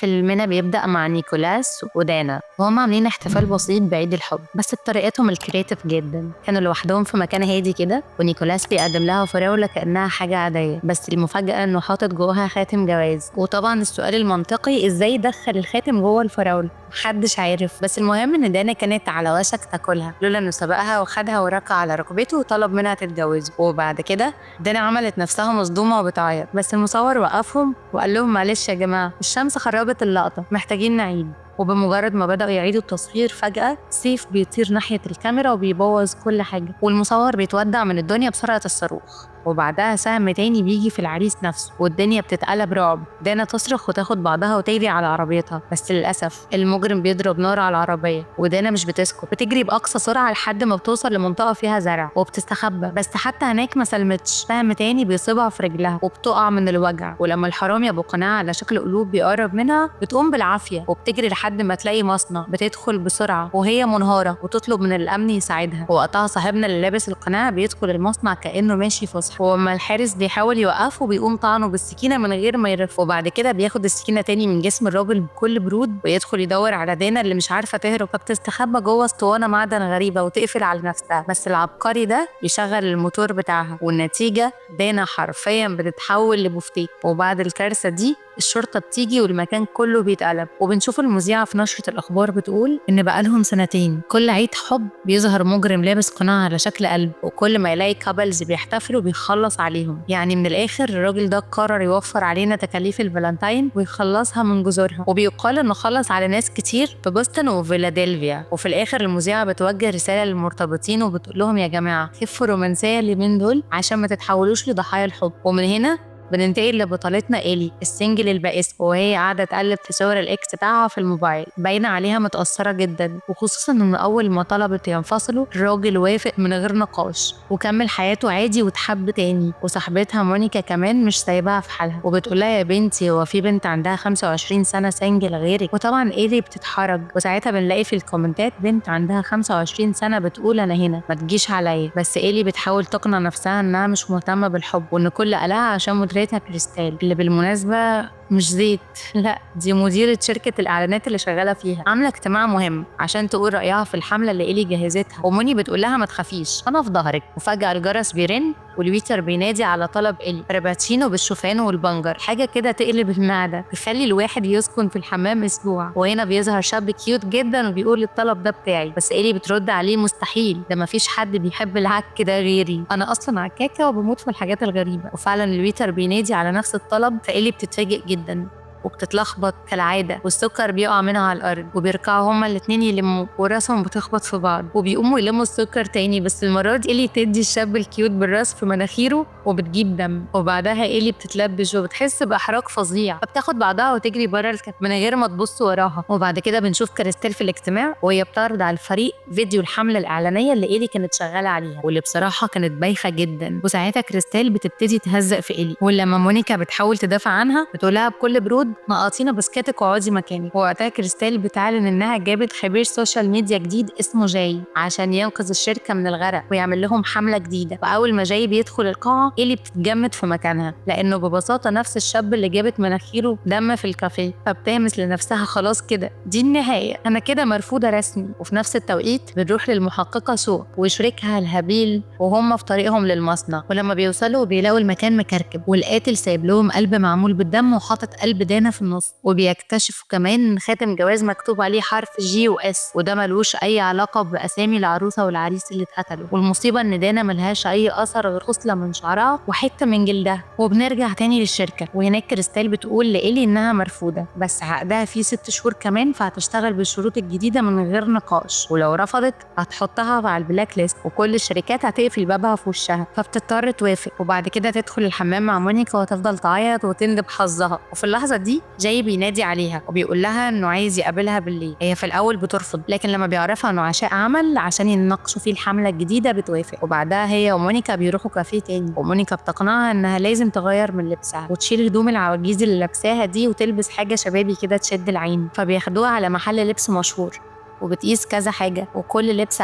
فيلمنا بيبدأ مع نيكولاس ودانا وهم عاملين احتفال بسيط بعيد الحب، بس بطريقتهم الكرياتيف جدا. كانوا لوحدهم في مكان هادي كده، ونيكولاس بيقدم لها فراولة كأنها حاجة عادية، بس المفاجأة إنه حاطط جواها خاتم جواز. وطبعا السؤال المنطقي إزاي دخل الخاتم جوه الفراولة؟ محدش عارف، بس المهم إن دانا كانت على وشك تاكلها لولا إنه سبقها وخدها وركع على ركبته وطلب منها تتجوزه. وبعد كده دانا عملت نفسها مصدومة وبتعيط، بس المصور وقفهم وقال لهم معلش يا جماعة، الشمس خربت اللقطة، محتاجين نعيد. وبمجرد ما بدأوا يعيدوا التصوير فجأة سيف بيطير ناحية الكاميرا وبيبوظ كل حاجة، والمصور بيتودع من الدنيا بسرعة الصاروخ. وبعدها سهم تاني بيجي في العريس نفسه والدنيا بتتقلب رعب. دانا تصرخ وتاخد بعضها وتجري على عربيتها، بس للأسف المجرم بيضرب نار على العربية ودانا مش بتسكت، بتجري بأقصى سرعة لحد ما بتوصل لمنطقة فيها زرع وبتستخبى، بس حتى هناك ما سلمتش. سهم تاني بيصيبها في رجلها وبتقع من الوجع، ولما الحرامي أبو قناع على شكل قلوب بيقرب منها بتقوم بالعافية وبتجري لحد ما تلاقي مصنع. بتدخل بسرعة وهي منهارة وتطلب من الأمن يساعدها، ووقتها صاحبنا اللي لابس القناع بيدخل المصنع كأنه ماشي فسحة، وأما الحارس بيحاول يوقفه بيقوم طعنه بالسكينة من غير ما يرف. وبعد كده بياخد السكينة تاني من جسم الراجل بكل برود ويدخل يدور على دانا اللي مش عارفة تهرب، فبتستخبى جوه اسطوانة معدن غريبة وتقفل على نفسها. بس العبقري ده بيشغل الموتور بتاعها، والنتيجة دانا حرفيا بتتحول لبفتيك. وبعد الكارثة دي الشرطة بتيجي والمكان كله بيتقلب، وبنشوف المذيعة في نشرة الأخبار بتقول إن بقالهم سنتين كل عيد حب بيظهر مجرم لابس قناع على شكل قلب، وكل ما يلاقي كابلز بيحتفلوا بيخلص عليهم. يعني من الآخر الراجل ده قرر يوفر علينا تكاليف الفالنتاين ويخلصها من جذورها، وبيقال إنه خلص على ناس كتير في بوسطن وفيلادلفيا. وفي الآخر المذيعة بتوجه رسالة للمرتبطين وبتقول لهم يا جماعة خفوا الرومانسية اليومين دول عشان ما تتحولوش لضحايا الحب. ومن هنا بننتقل لبطلتنا إيلي السنجل البائسة، وهي قاعدة تقلب في صور الإكس بتاعها في الموبايل، باينة عليها متأثرة جدا، وخصوصا إن أول ما طلبت ينفصلوا الراجل وافق من غير نقاش وكمل حياته عادي وتحب تاني. وصاحبتها مونيكا كمان مش سايباها في حالها وبتقولها يا بنتي هو في بنت عندها 25 سنة سنجل غيرك؟ وطبعا إيلي بتتحرج، وساعتها بنلاقي في الكومنتات بنت عندها 25 سنة بتقول أنا هنا ما تجيش عليا. بس إيلي بتحاول تقنع نفسها إنها مش مهتمة بالحب وإن كل قلقها عشان مدرسة كريستال، اللي بالمناسبة مش زيت، لا دي مديرة شركة الإعلانات اللي شغالة فيها، عاملة اجتماع مهم عشان تقول رأيها في الحملة اللي إيلي جهزتها. وموني بتقول لها ما تخافيش أنا في ظهرك. وفجأة الجرس بيرن والويتر بينادي على طلب إيلي، فراباتشينو بالشوفان والبنجر، حاجة كده تقلب المعدة تخلي الواحد يسكن في الحمام أسبوع. وهنا بيظهر شاب كيوت جدا وبيقول الطلب ده بتاعي، بس إيلي بترد عليه مستحيل، ده مفيش حد بيحب العك ده غيري، أنا أصلا عكاكة وبموت في الحاجات الغريبة. وفعلا الويتر بينادي على نفس الطلب، فإيلي بتتفاجئ جدا وبتتلخبط كالعادة، والسكر بيقع منها على الأرض، وبيركعوا هما الاتنين يلموا وراسهم بتخبط في بعض، وبيقوموا يلموا السكر تاني، بس المرة دي إيلي تدي الشاب الكيوت بالراس في مناخيره وبتجيب دم. وبعدها إيلي بتتلبش وبتحس بإحراج فظيع، فبتاخد بعضها وتجري بره الكافيه من غير ما تبص وراها. وبعد كده بنشوف كريستال في الاجتماع وهي بتعرض على الفريق فيديو الحملة الإعلانية اللي إيلي كانت شغالة عليها، واللي بصراحة كانت بايخة جدا. وساعتها كريستال بتبتدي تهزق في إيلي، ولما مونيكا بتحاول تدافع عنها بتقولها بكل برود نقطينا بسكتك وقعدي مكانك. ووقتها كريستال بتعلن انها جابت خبير سوشيال ميديا جديد اسمه جاي عشان ينقذ الشركه من الغرق ويعمل لهم حمله جديده. واول ما جاي بيدخل القاعه إيلي بتتجمد في مكانها، لانه ببساطه نفس الشاب اللي جابت مناخيره دم في الكافيه، فبتهمس لنفسها خلاص كده دي النهايه، انا كده مرفوضه رسمي. وفي نفس التوقيت بنروح للمحققه سو وشريكها الهبيل وهم في طريقهم للمصنع، ولما بيوصلوا بيلاقوا المكان مكركب والقاتل سايب لهم قلب معمول بالدم وحاطط قلب دانا في النص، وبيكتشفوا كمان خاتم جواز مكتوب عليه حرف جي واس، وده ملوش اي علاقه باسامي العروسه والعريس اللي اتقتلوا. والمصيبه ان دانا ملهاش اي اثر غير خصله من شعرها وحته من جلدها. وبنرجع تاني للشركه وهناك كريستال بتقول لإيلي انها مرفوضه، بس عقدها فيه 6 شهور كمان، فهتشتغل بالشروط الجديده من غير نقاش، ولو رفضت هتحطها على البلاك ليست وكل الشركات هتقفل بابها في وشها، فبتضطر توافق. وبعد كده تدخل الحمام مع مونيكا وتفضل تعيط وتندب حظها. وفي اللحظه دي جاي بينادي عليها وبيقول لها انه عايز يقابلها بالليل. هي في الاول بترفض، لكن لما بيعرفها انه عشاء عمل عشان يناقشوا فيه الحمله الجديده بتوافق. وبعدها هي ومونيكا بيروحوا كافيه تاني، ومونيكا بتقنعها انها لازم تغير من لبسها وتشيل هدوم العواجيز اللي لابساها دي وتلبس حاجه شبابي كده تشد العين، فبياخدوها على محل لبس مشهور وبتقيس كذا حاجة وكل لبس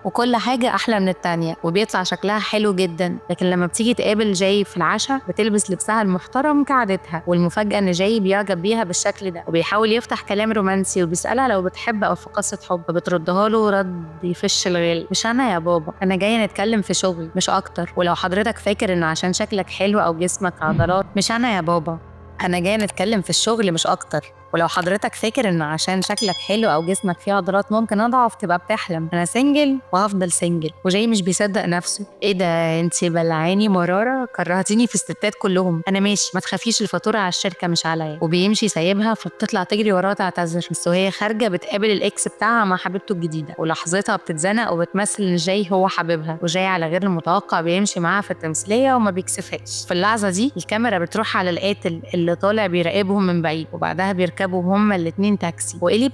وكل حاجة أحلى من التانية وبيطلع شكلها حلو جدا. لكن لما بتيجي تقابل جاي في العشاء بتلبس لبسها المحترم كعادتها، والمفاجأة إن جاي بيعجب بيها بالشكل ده وبيحاول يفتح كلام رومانسي وبيسألها لو بتحب أو في قصة حب، فبتردها له رد يفش الغل: مش أنا يا بابا، أنا جاية نتكلم في شغل مش أكتر، ولو حضرتك فاكر إن عشان شكلك حلو أو جسمك عضلات. مش أنا يا بابا، أنا جاية نتكلم في الشغل مش أكتر، ولو حضرتك فاكر إن عشان شكلك حلو أو جسمك فيه عضلات ممكن أضعف تبقى بتحلم. أنا سنجل وهفضل سنجل. وجاي مش بيصدق نفسه: إيه ده، أنتي بلعاني مرارة، كرهتيني في الستات كلهم. أنا ماشي، ما تخافيش، الفاتورة على الشركة مش عليا. وبيمشي سايبها، فبتطلع تجري وراها تعتذر، بس وهي خارجة بتقابل الإكس بتاعها مع حبيبته الجديدة، ولحظتها بتتزنق وبتمثل إن جاي هو حبيبها، وجاي على غير المتوقع بيمشي معاها في التمثيلية وما بيكسفهاش. في اللحظة دي الكاميرا بتروح على القاتل اللي طالع بيراقبهم من بعيد، وبعدها بيركبوا هما الاتنين تاكسي، وإيلي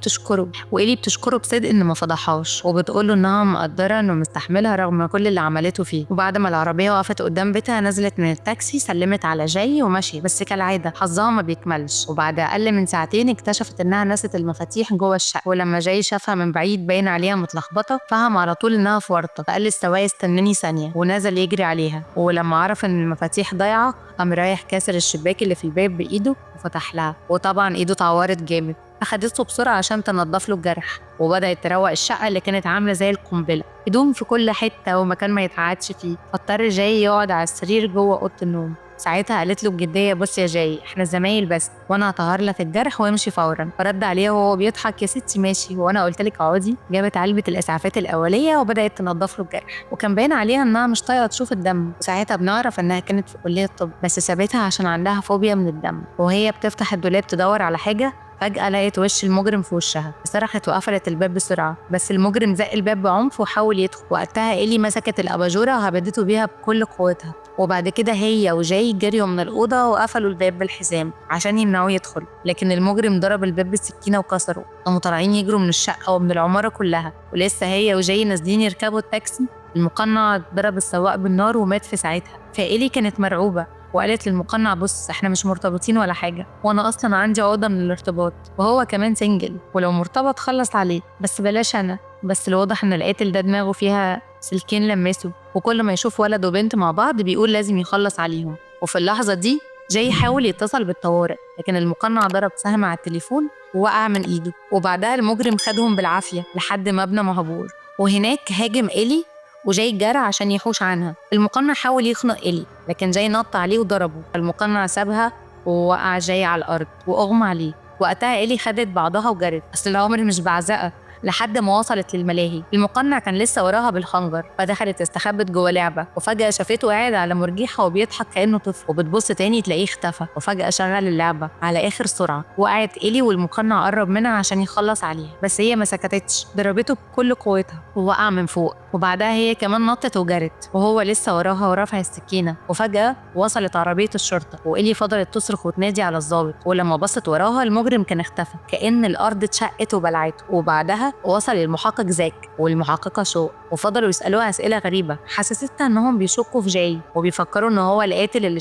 بتشكره بصدق إن ما فضحهاش، وبتقوله إنها مقدرة إنه مستحملها رغم كل اللي عملته فيه. وبعد ما العربية وقفت قدام بيتها نزلت من التاكسي، سلمت على جاي ومشي، بس كالعادة حظها ما بيكملش. وبعد أقل من ساعتين اكتشفت إنها نست المفاتيح جوه الشقة، ولما جاي شافها من بعيد باين عليها متلخبطة فهم على طول إنها في ورطة، فقال للسواق: استناني ثانية، ونزل يجري عليها. ولما عرف إن المفاتيح ضايعة قام رايح كاسر الشباك اللي في الباب بإيده وفتح لها، وطبعا إيده اتعورت جامد. أخدته بسرعة عشان تنضف له الجرح، وبدأت تروق الشقة اللي كانت عاملة زي القنبلة، هدوم في كل حتة ومكان ما يتقعدش فيه. فاضطر جاي يقعد على السرير جوه أوضة النوم. ساعتها قالت له بجدية: بص يا جاي، احنا زمايل بس، وانا هطهر لك الجرح وامشي فورا. فرد عليها وهو بيضحك: يا ستي ماشي، وانا قلت لك اقعدي. جابت علبة الاسعافات الاولية وبدأت تنضف له الجرح، وكان باين عليها انها مش طايقة تشوف الدم. وساعتها بنعرف انها كانت في كلية الطب، بس سابتها عشان عندها فوبيا من الدم. وهي بتفتح الدولاب تدور على حاجة فجأة لقيت وش المجرم في وشها، صرخت وقفلت الباب بسرعة، بس المجرم زق الباب بعنف وحاول يدخل. وقتها إيلي مسكت الأباجورة وهبدته بيها بكل قوتها، وبعد كده هي وجاي جريوا من الأوضة وقفلوا الباب بالحزام عشان يمنعوه يدخل. لكن المجرم ضرب الباب بالسكينة وكسره، قاموا طالعين يجروا من الشقة ومن العمارة كلها. ولسه هي وجاي نازلين يركبوا التاكسي، المقنع ضرب السواق بالنار ومات في ساعتها. فإيلي كانت مرعوبة وقالت للمقنع: بص، احنا مش مرتبطين ولا حاجة، وانا اصلا عندي عقدة من الارتباط، وهو كمان سنجل، ولو مرتبط خلص عليه، بس بلاش انا. بس الواضح ان القاتل ده دماغه فيها سلكين لمسوا، وكل ما يشوف ولد وبنت مع بعض بيقول لازم يخلص عليهم. وفي اللحظة دي جاي حاول يتصل بالطوارئ، لكن المقنع ضرب سهم على التليفون ووقع من ايده. وبعدها المجرم خدهم بالعافية لحد مبنى مهجور، وهناك هاجم إيلي وجاي جرى عشان يحوش عنها. المقنع حاول يخنق إيلي لكن جاي نط عليه وضربه، المقنع سابها ووقع جاي على الأرض وأغمى عليه. وقتها إيلي خدت بعضها وجرت، أصل العمر مش بعزقة، لحد ما وصلت للملاهي. المقنع كان لسه وراها بالخنجر، فدخلت استخبت جوه لعبة، وفجأة شافته قاعد على مرجيحة وبيضحك كأنه طفل، وبتبص تاني تلاقيه اختفى. وفجأة شغل اللعبة على آخر سرعة، وقعت إيلي والمقنع قرب منها عشان يخلص عليها، بس هي ما سكتتش، ضربته بكل قوتها ووقع من فوق. وبعدها هي كمان نطت وجرت وهو لسه وراها ورافع السكينة. وفجأة وصلت عربية الشرطة، وإيلي فضلت تصرخ وتنادي على الضابط، ولما بصت وراها المجرم كان اختفى كأن الأرض اتشقت وبلعته. وبعدها وصل المحقق زاك والمحققة شو، وفضلوا يسألوها أسئلة غريبة حسستها إنهم بيشكوا في جاي، وبيفكروا إن هو القاتل اللي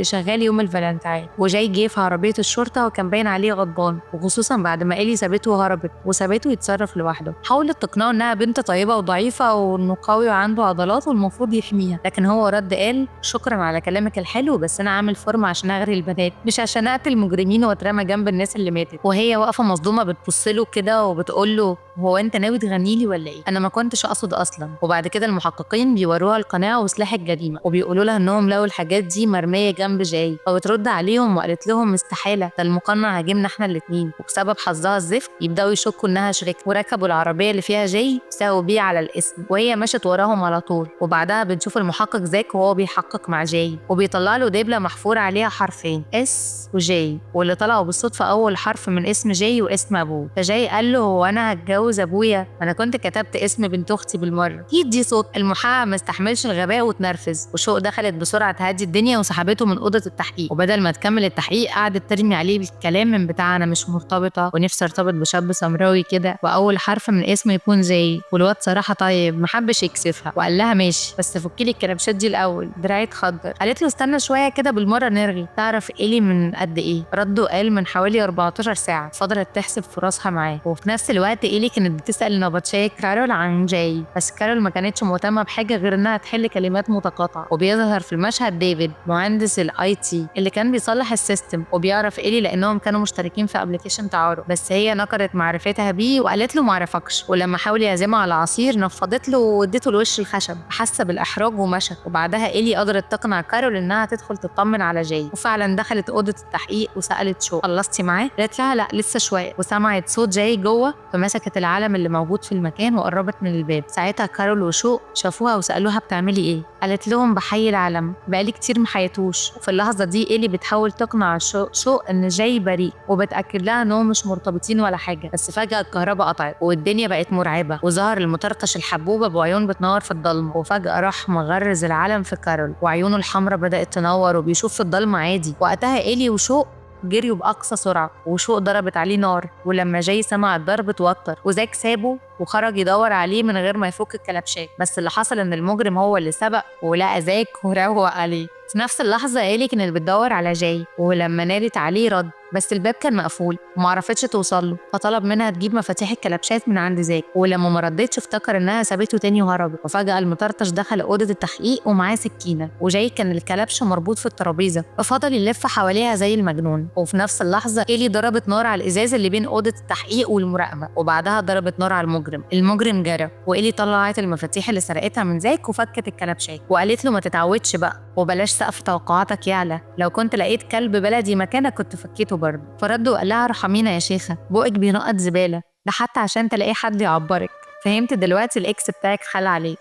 شغال يوم الفالنتاين. وجاي جه في عربية الشرطة وكان باين عليه غضبان، وخصوصا بعد ما إيلي سابته وهربت وسابته يتصرف لوحده. حاولت تقنعه إنها بنت طيبة وضعيفة وإنه قوي وعنده عضلات والمفروض يحميها، لكن هو رد قال: شكرا على كلامك الحلو، بس أنا عامل فورمة عشان أغري البنات، مش عشان أقتل مجرمين وأترمى جنب الناس اللي ماتت. وهي واقفة مصدومة بتبصله كده وبتقوله: هو انت ناوي تغنيلي ولا ايه؟ انا ما كنتش اقصد اصلا. وبعد كده المحققين بيوروها القناع وسلاح الجريمه، وبيقولوا لها انهم لقوا الحاجات دي مرميه جنب جاي، فبترد عليهم وقالت لهم: استحاله، ده المقنع هاجمنا احنا الاثنين. وبسبب حظها الزفت يبداوا يشكوا انها شريكه، وركبوا العربيه اللي فيها جاي ساووا بيه على الاسم، وهي مشت وراهم على طول. وبعدها بنشوف المحقق زاك وهو بيحقق مع جاي، وبيطلع له دبله محفور عليها حرفين اس وجاي، واللي طلعوا بالصدفه اول حرف من اسم جاي واسم ابوه. فجاي قال له: هو انا هتجوز ابويا؟ انا كنت كتبت اسم بنت اختي بالمره. اكيد دي صوت. المحقق ما استحملش الغباء واتنرفز، وشوق دخلت بسرعه تهدي الدنيا وسحبته من اوضه التحقيق. وبدل ما تكمل التحقيق قعدت ترمي عليه بالكلام من بتاع: انا مش مرتبطه ونفسي ارتبط بشاب سمراوي كده واول حرف من اسمه يكون زي. والواد صراحه طيب، ما حبش يكسفها وقال لها: ماشي، بس فكي لي الكربشات دي الاول، دراعي اتخدر. قالت له: استنى شويه كده بالمره نرغي. تعرف إيلي من قد ايه؟ رده قال: من حوالي 14 ساعه. فضلت بتحسب فرصها معاه. وفي نفس الوقت إيلي كانت بتسأل النبطشية كارول عن جاي، بس كارول ما كانتش مهتمة بحاجة غير إنها تحل كلمات متقاطعة. وبيظهر في المشهد ديفيد مهندس الاي تي اللي كان بيصلح السيستم، وبيعرف إيلي لأنهم كانوا مشتركين في ابلكيشن تعارف، بس هي نكرت معرفتها بيه وقالت له معرفكش. ولما حاول يعزمها على عصير نفضت له واديته الوش الخشب، حس بالإحراج ومشى. وبعدها إيلي قدرت تقنع كارول إنها تدخل تطمن على جاي، وفعلا دخلت أوضة التحقيق وسألت شو خلصتي معاه؟ قالت لها لا لسه شوية، وسمعت صوت جاي جوه، فمسكت العلم اللي موجود في المكان وقربت من الباب. ساعتها كارول وشو شافوها وسألوها بتعملي ايه؟ قالت لهم بحيي العلم، بقالي كتير محيتوش. وفي اللحظة دي إيلي بتحاول تقنع شو إن جاي بريء، وبتأكد لها إنهم مش مرتبطين ولا حاجة. بس فجأة الكهرباء قطعت والدنيا بقت مرعبة، وظهر المطرطش الحبوبة بعيون بتنور في الضلمة، وفجأة راح مغرز العلم في كارول وعيونه الحمراء بدأت تنور وبيشوف في الضلمة عادي. وقتها إيلي وشو جريوا بأقصى سرعة، وشوق ضربت عليه نار. ولما جاي سمع الضرب اتوتر، وزاك سابه وخرج يدور عليه من غير ما يفك الكلبشات. بس اللي حصل ان المجرم هو اللي سبق ولقى زاك وروق عليه. في نفس اللحظة إيلي كانت بتدور على جاي، ولما نادت عليه رد، بس الباب كان مقفول ومعرفتش توصله، فطلب منها تجيب مفاتيح الكلبشات من عند زاك. ولما ما ردتش افتكر انها سابته تاني وهربت. وفجأة المطرطش دخل أوضة التحقيق ومعاه سكينة، وجاي كان الكلبش مربوط في الترابيزة، ففضل يلف حواليها زي المجنون. وفي نفس اللحظة إيلي ضربت نار على الإزاز اللي بين أوضة التحقيق والمراقبة، وبعدها ضربت نار على المجرم جرى. وإيلي طلعت المفاتيح اللي سرقتها من زاك وفكت الكلبشات، وقالت له ما تتعودش بقى، وبلاش سقف توقعاتك يعلى، لو كنت لقيت كلب بلدي مكانك كنت فكيته برضه. فرد وقال لها ارحمينا يا شيخة، بقك بينقط زبالة، ده حتى عشان تلاقي حد يعبرك. فهمت دلوقتي الإكس بتاعك خال عليه.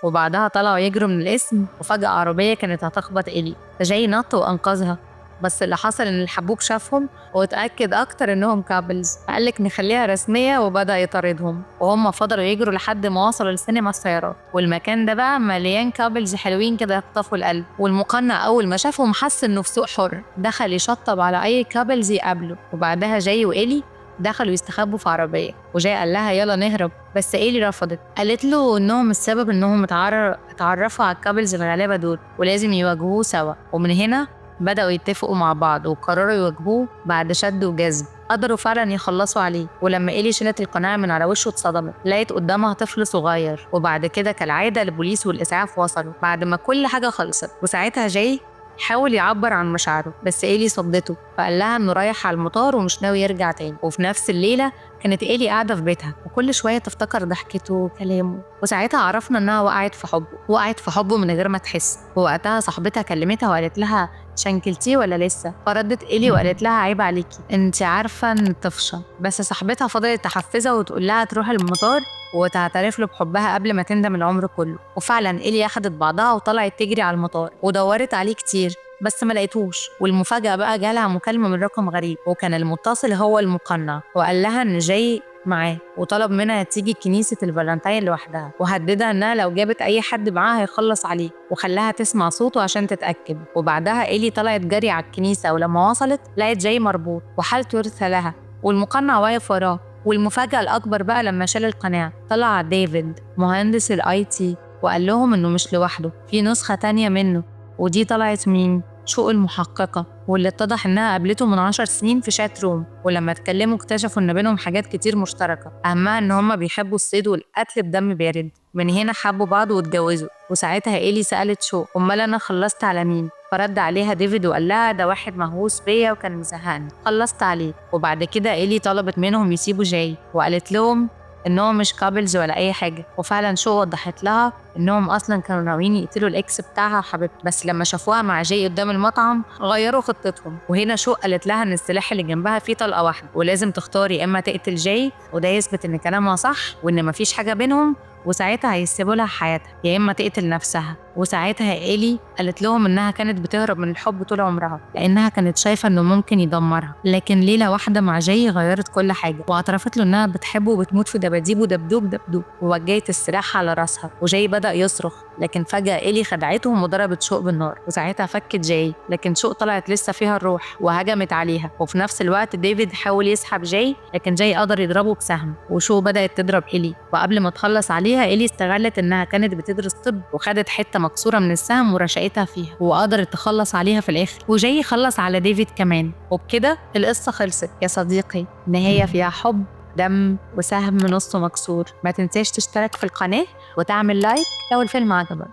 وبعدها طلعوا يجروا من القسم، وفجأة عربية كانت هتخبط إيلي، فجاي نط وأنقذها. بس اللي حصل إن الحبوب شافهم واتأكد أكتر إنهم كابلز، فقالك نخليها رسمية وبدأ يطاردهم. وهم فضلوا يجروا لحد ما وصلوا لسينما السيارات، والمكان ده بقى مليان كابلز حلوين كده يخطفوا القلب. والمقنع أول ما شافهم حس إنه في سوق حر، دخل يشطب على أي كابلز يقابله. وبعدها جاي وإيلي دخلوا يستخبوا في عربية، وجاي قال لها يلا نهرب، بس إيلي رفضت. قالت له إنهم السبب إنهم اتعرفوا على الكابلز الغلابة دول ولازم يواجهوه سوا. ومن هنا بدأوا يتفقوا مع بعض وقرروا يواجهوه بعد شد وجذب. قدروا فعلا يخلصوا عليه. ولما إيلي شلت القناع من على وشه اتصدمت، لقيت قدامها طفل صغير. وبعد كده كالعادة البوليس والإسعاف وصلوا بعد ما كل حاجة خلصت. وساعتها جاي حاول يعبر عن مشاعره، بس إيلي صدته، فقال لها إنه رايح على المطار ومش ناوي يرجع تاني. وفي نفس الليلة كانت إيلي قاعدة في بيتها، وكل شوية تفتكر ضحكته وكلامه. وساعتها عرفنا إنها وقعت في حبه من غير ما تحس. ووقتها صاحبتها كلمتها وقالت لها شنكلتيه ولا لسه؟ فردت إيلي وقالت لها عيب عليكي، انت عارفة إن طفشة. بس صاحبتها فضلت تحفزها وتقول لها تروح المطار وتعترف له بحبها قبل ما تندم العمر كله. وفعلا إيلي أخدت بعضها وطلعت تجري على المطار، ودورت عليه كتير بس ما لقيتوش. والمفاجأة بقى جالها مكالمة من رقم غريب، وكان المتصل هو المقنع، وقال لها إن جاي معاه، وطلب منها تيجي كنيسة الفالنتين لوحدها، وهددها إنها لو جابت أي حد معاها هيخلص عليه، وخلاها تسمع صوته عشان تتأكد. وبعدها إيلي طلعت جري على الكنيسة، ولما وصلت لقت جاي مربوط وحالته يرثى لها، والمقنع واقف وراه. والمفاجأة الأكبر بقى لما شال القناع طلع ديفيد مهندس الاي تي، وقال لهم إنه مش لوحده، في نسخة تانية منه. ودي طلعت مين؟ شوق المحققة، واللي اتضح إنها قابلته من 10 سنين في شات روم. ولما اتكلموا اكتشفوا إن بينهم حاجات كتير مشتركة، أهمها إن هما بيحبوا الصيد والقتل بدم بارد. من هنا حبوا بعض واتجوزوا. وساعتها إيلي سألت شوق أمال أنا خلصت على مين؟ فرد عليها ديفيد وقال لها ده واحد مهووس بيا وكان مزهقني، خلصت عليه. وبعد كده إيلي طلبت منهم يسيبوا جاي، وقالت لهم إنهم مش كابلز ولا أي حاجة. وفعلا شو وضحت لها إنهم أصلا كانوا ناويين يقتلوا الإكس بتاعها حبيبتها، بس لما شافوها مع جاي قدام المطعم غيروا خطتهم. وهنا شو قالت لها إن السلاح اللي جنبها فيه طلقة واحدة، ولازم تختاري إما تقتل جاي وده يثبت إن كلامها صح وإن مفيش حاجة بينهم، وساعتها هيسيبوا لها حياتها، يا إما تقتل نفسها. وساعتها إيلي قالت لهم إنها كانت بتهرب من الحب طول عمرها، لأنها كانت شايفة إنه ممكن يدمرها. لكن ليلة واحدة مع جاي غيرت كل حاجة، واعترفت له إنها بتحبه وبتموت في دباديبه دبدوب دبدوب، ووجهت السلاح على راسها. وجاي بدأ يصرخ لكن فجأة إيلي خدعتهم وضربت شوق بالنار، وساعتها فكت جاي، لكن شوق طلعت لسه فيها الروح وهجمت عليها. وفي نفس الوقت ديفيد حاول يسحب جاي، لكن جاي قدر يضربه بسهم، وشوق بدأت تضرب إيلي. وقبل ما تخلص عليها إيلي استغلت إنها كانت بتدرس طب، وخدت حتة مكسورة من السهم ورشقتها فيها، وقدرت تخلص عليها في الآخر. وجاي خلص على ديفيد كمان. وبكده القصة خلصت يا صديقي، نهاية فيها حب، دم، وسهم نصه مكسور. ما تنساش تشترك في القناة وتعمل لايك لو الفيلم عجبك.